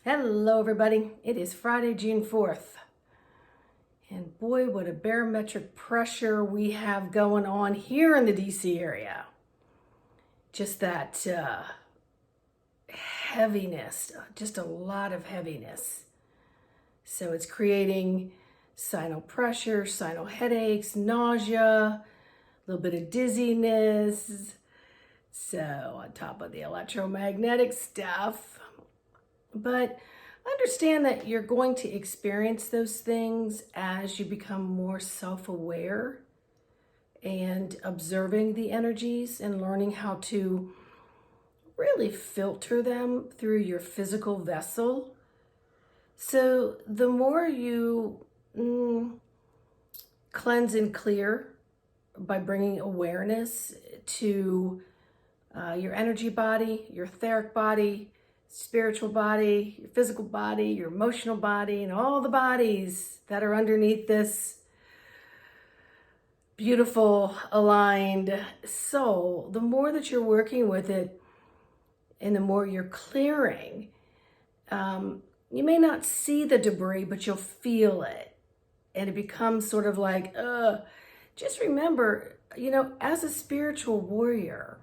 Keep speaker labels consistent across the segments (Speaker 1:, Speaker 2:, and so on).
Speaker 1: Hello, everybody. It is Friday, June 4th. And boy, what a barometric pressure we have going on here in the DC area. Just that heaviness, just a lot of heaviness. So it's creating sinus pressure, sinus headaches, nausea, a little bit of dizziness. So on top of the electromagnetic stuff. But understand that you're going to experience those things as you become more self-aware and observing the energies and learning how to really filter them through your physical vessel. So the more you cleanse and clear by bringing awareness to your energy body, your etheric body, spiritual body, your physical body, your emotional body, and all the bodies that are underneath this beautiful aligned soul, the more that you're working with it and the more you're clearing, you may not see the debris, but you'll feel it. And it becomes sort of like, just remember, as a spiritual warrior,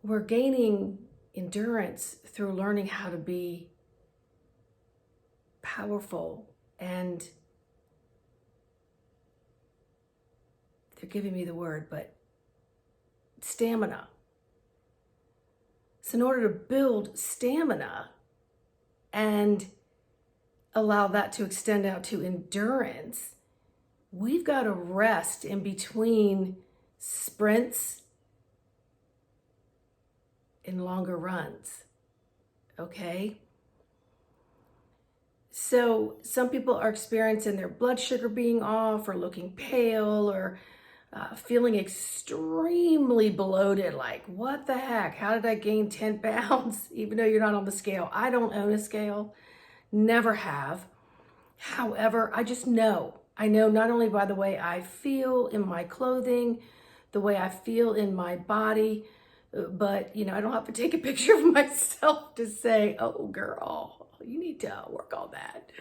Speaker 1: we're gaining endurance through learning how to be powerful, and they're giving me the word, but stamina. So in order to build stamina and allow that to extend out to endurance, we've got to rest in between sprints in longer runs, okay? So some people are experiencing their blood sugar being off or looking pale or feeling extremely bloated, like, what the heck? How did I gain 10 pounds even though you're not on the scale? I don't own a scale, never have. However, I just know. I know not only by the way I feel in my clothing, the way I feel in my body, but, I don't have to take a picture of myself to say, oh, girl, you need to work on that.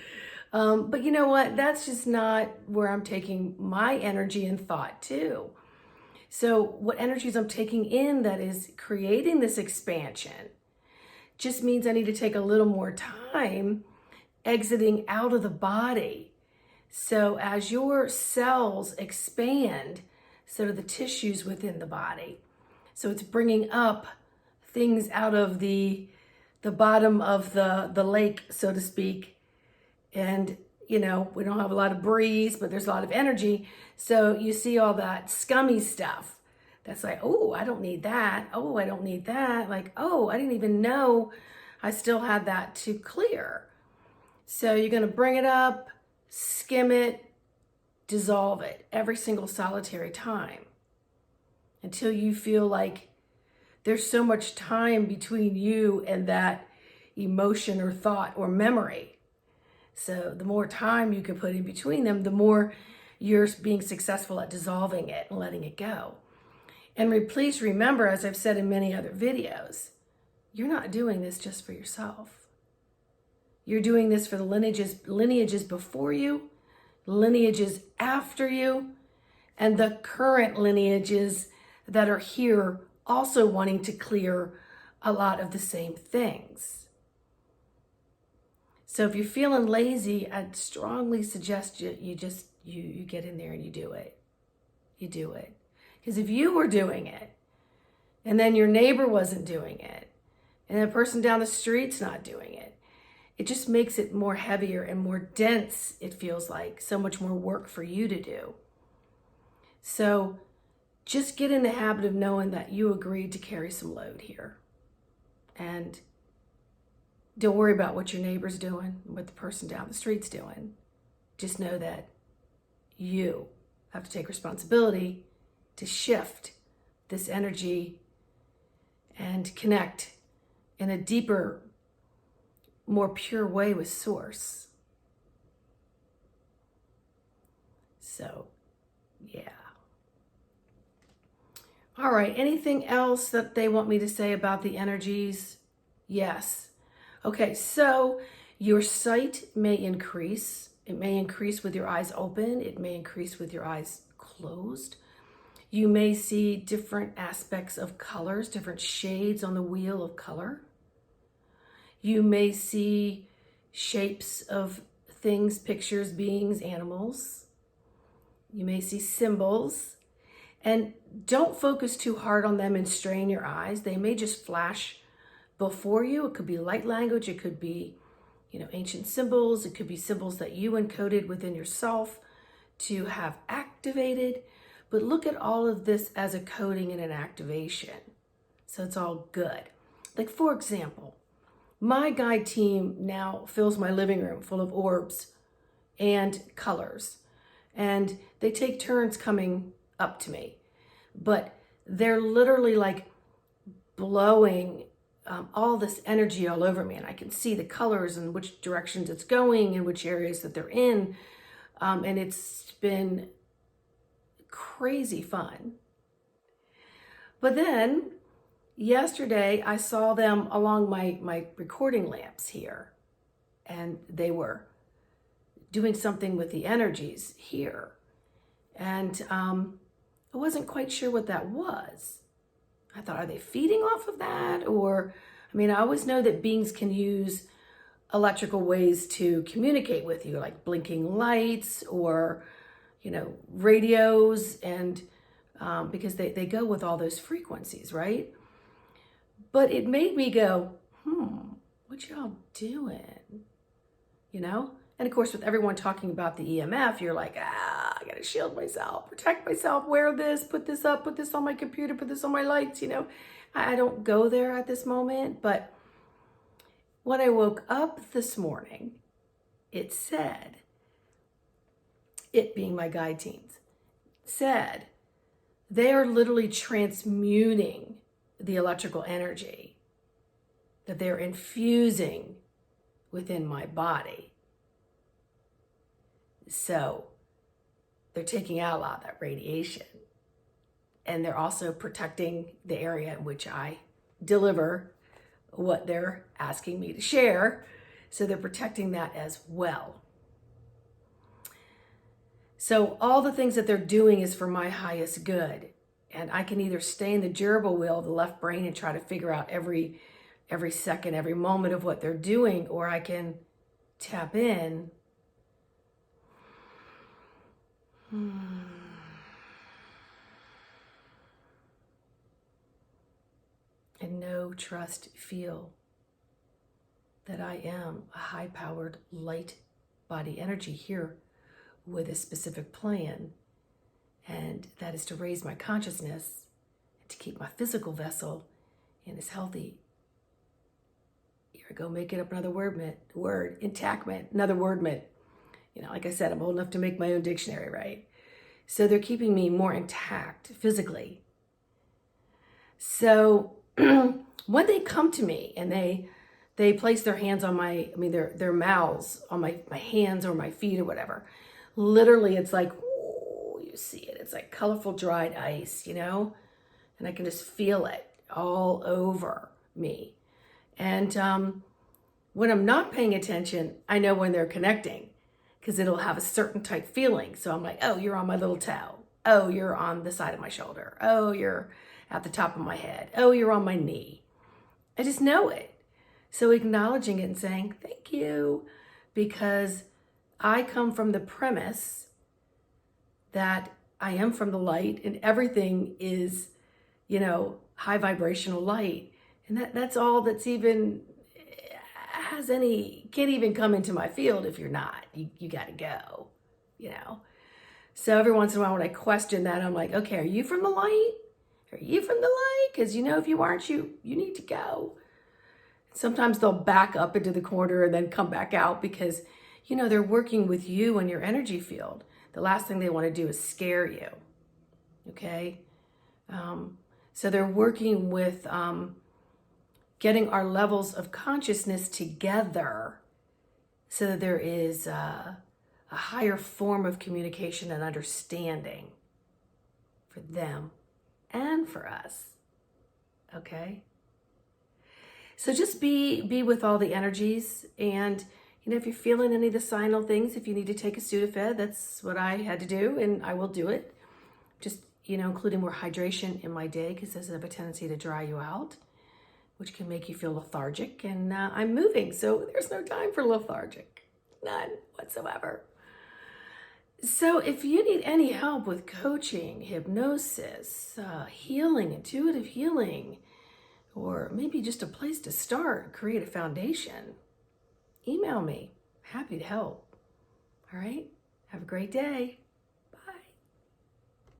Speaker 1: But you know what? That's just not where I'm taking my energy and thought to. So what energies I'm taking in that is creating this expansion just means I need to take a little more time exiting out of the body. So as your cells expand, so do the tissues within the body. So it's bringing up things out of the bottom of the lake, so to speak. And, we don't have a lot of breeze, but there's a lot of energy. So you see all that scummy stuff. That's like, oh, I don't need that. Oh, I don't need that. Like, oh, I didn't even know I still had that to clear. So you're going to bring it up, skim it, dissolve it every single solitary time, until you feel like there's so much time between you and that emotion or thought or memory. So the more time you can put in between them, the more you're being successful at dissolving it and letting it go. And please remember, as I've said in many other videos, you're not doing this just for yourself. You're doing this for the lineages before you, lineages after you, and the current lineages that are here also wanting to clear a lot of the same things. So if you're feeling lazy, I'd strongly suggest you get in there and you do it. You do it. Because if you were doing it and then your neighbor wasn't doing it and the person down the street's not doing it, it just makes it more heavier and more dense. It feels like so much more work for you to do. So just get in the habit of knowing that you agreed to carry some load here. And don't worry about what your neighbor's doing, what the person down the street's doing. Just know that you have to take responsibility to shift this energy and connect in a deeper, more pure way with Source. So, yeah. All right, anything else that they want me to say about the energies? Yes. Okay, so your sight may increase. It may increase with your eyes open. It may increase with your eyes closed. You may see different aspects of colors, different shades on the wheel of color. You may see shapes of things, pictures, beings, animals. You may see symbols. And don't focus too hard on them and strain your eyes. They may just flash before you. It could be light language. It could be, ancient symbols. It could be symbols that you encoded within yourself to have activated. But look at all of this as a coding and an activation. So it's all good. Like, for example, my guide team now fills my living room full of orbs and colors. And they take turns coming up to me. But they're literally like blowing all this energy all over me. And I can see the colors and which directions it's going and which areas that they're in. And it's been crazy fun. But then yesterday I saw them along my recording lamps here, and they were doing something with the energies here. And I wasn't quite sure what that was. I thought, are they feeding off of that? Or, I always know that beings can use electrical ways to communicate with you, like blinking lights or, radios, and because they go with all those frequencies, right? But it made me go, what y'all doing? And of course, with everyone talking about the EMF, you're like, I gotta shield myself, protect myself, wear this, put this up, put this on my computer, put this on my lights, I don't go there at this moment. But when I woke up this morning, it said, it being my guide teams, said they are literally transmuting the electrical energy that they're infusing within my body. So they're taking out a lot of that radiation, and they're also protecting the area in which I deliver what they're asking me to share. So they're protecting that as well. So all the things that they're doing is for my highest good. And I can either stay in the gerbil wheel of the left brain and try to figure out every second, every moment of what they're doing, or I can tap in and know, trust, feel that I am a high-powered light body energy here with a specific plan, and that is to raise my consciousness and to keep my physical vessel in as healthy. Here I go, making up another intactment, another wordment. Like I said, I'm old enough to make my own dictionary, right? So they're keeping me more intact physically. So when they come to me and they place their hands on their mouths on my hands or my feet or whatever, literally it's like, ooh, you see it. It's like colorful dried ice, and I can just feel it all over me. And when I'm not paying attention, I know when they're connecting, because it'll have a certain type feeling. So I'm like, oh, you're on my little toe. Oh, you're on the side of my shoulder. Oh, you're at the top of my head. Oh, you're on my knee. I just know it. So acknowledging it and saying, thank you, because I come from the premise that I am from the light and everything is, high vibrational light. And that's all that's even can't even come into my field if you're not. You got to go, So every once in a while when I question that, I'm like, okay, are you from the light? Are you from the light? Because, if you aren't, you need to go. Sometimes they'll back up into the corner and then come back out because, they're working with you and your energy field. The last thing they want to do is scare you. Okay? So they're working with getting our levels of consciousness together so that there is a higher form of communication and understanding for them and for us. Okay? So just be with all the energies, and if you're feeling any of the signal things, if you need to take a Sudafed, that's what I had to do, and I will do it. Just including more hydration in my day, because those have a tendency to dry you out, which can make you feel lethargic. And I'm moving, so there's no time for lethargic, none whatsoever. So if you need any help with coaching, hypnosis, healing, intuitive healing, or maybe just a place to start, create a foundation, email me. Happy to help. All right. Have a great day.